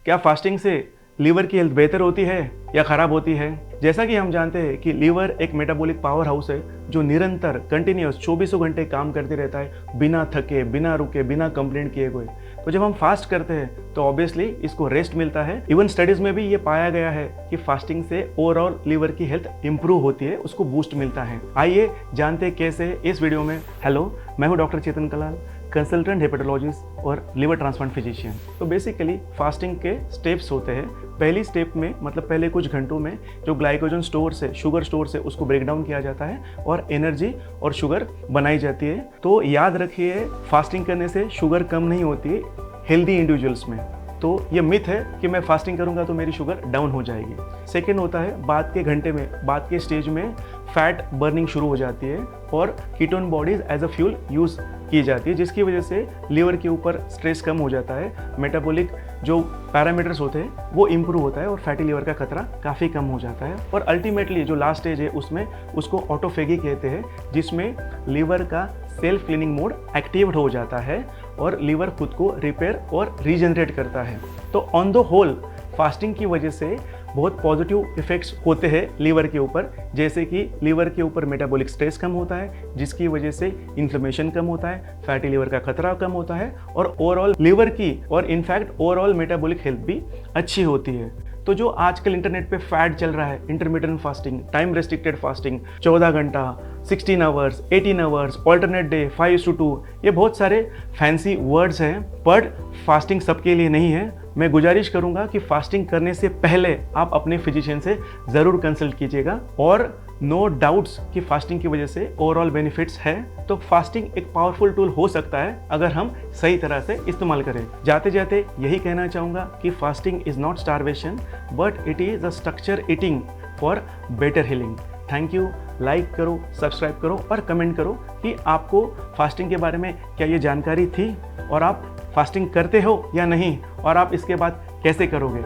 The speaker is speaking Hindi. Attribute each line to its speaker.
Speaker 1: क्या फास्टिंग से लीवर की हेल्थ बेहतर होती है या ख़राब होती है? जैसा कि हम जानते हैं कि लीवर एक मेटाबॉलिक पावर हाउस है जो निरंतर कंटिन्यूस 24 घंटे काम करते रहता है, बिना थके, बिना रुके, बिना कंप्लेंट किए हुए। तो जब हम फास्ट करते हैं तो ऑब्वियसली इसको रेस्ट मिलता है। इवन स्टडीज़ में भी ये पाया गया है कि फास्टिंग से ओवरऑल लीवर की हेल्थ इंप्रूव होती है, उसको बूस्ट मिलता है। आइए जानते हैं कैसे इस वीडियो में। हेलो, मैं हूँ डॉक्टर चेतन कलाल, कंसल्टेंट हेपेटोलॉजिस्ट और लिवर ट्रांसप्लांट फिजिशियन। तो बेसिकली फास्टिंग के स्टेप्स होते हैं। पहली स्टेप में मतलब पहले कुछ घंटों में जो ग्लाइकोजन स्टोर से, शुगर स्टोर से उसको ब्रेक डाउन किया जाता है और एनर्जी और शुगर बनाई जाती है। तो याद रखिए, फास्टिंग करने से शुगर कम नहीं होती है हेल्दी इंडिविजुअल्स में। तो ये मिथ है कि मैं फास्टिंग करूंगा तो मेरी शुगर डाउन हो जाएगी। सेकेंड होता है बाद के घंटे में, बाद के स्टेज में फैट बर्निंग शुरू हो जाती है और ketone bodies as a fuel use की जाती है, जिसकी वजह से लीवर के ऊपर स्ट्रेस कम हो जाता है, मेटाबॉलिक जो पैरामीटर्स होते हैं वो इम्प्रूव होता है और फैटी लीवर का खतरा काफ़ी कम हो जाता है। और अल्टीमेटली जो लास्ट स्टेज है उसमें उसको ऑटोफेगी कहते हैं, जिसमें लीवर का सेल्फ क्लीनिंग मोड एक्टिवेट हो जाता है और लीवर खुद को रिपेयर और रीजनरेट करता है। तो ऑन द होल फास्टिंग की वजह से बहुत पॉजिटिव इफेक्ट्स होते हैं लीवर के ऊपर, जैसे कि लीवर के ऊपर मेटाबॉलिक स्ट्रेस कम होता है, जिसकी वजह से इन्फ्लेमेशन कम होता है, फैटी लीवर का खतरा कम होता है और ओवरऑल लीवर की और इनफैक्ट ओवरऑल मेटाबॉलिक हेल्थ भी अच्छी होती है। तो जो आजकल इंटरनेट पे फैड चल रहा है, intermittent fasting, time restricted fasting, 14 घंटा, 16 आवर्स, 18 आवर्स, ऑल्टरनेट डे, 5:2, ये बहुत सारे फैंसी वर्ड्स हैं, बट फास्टिंग सबके लिए नहीं है। मैं गुजारिश करूंगा कि फास्टिंग करने से पहले आप अपने फिजिशियन से ज़रूर कंसल्ट कीजिएगा। और नो डाउट्स कि फास्टिंग की वजह से ओवरऑल बेनिफिट्स है। तो फास्टिंग एक पावरफुल टूल हो सकता है अगर हम सही तरह से इस्तेमाल करें। जाते जाते यही कहना चाहूँगा कि fasting is not starvation but it is a structure eating for better healing. Thank you. Like करो, सब्सक्राइब करो और कमेंट करो कि आपको फास्टिंग के बारे में क्या ये जानकारी थी और आप फास्टिंग करते हो या नहीं, और आप इसके बाद कैसे करोगे।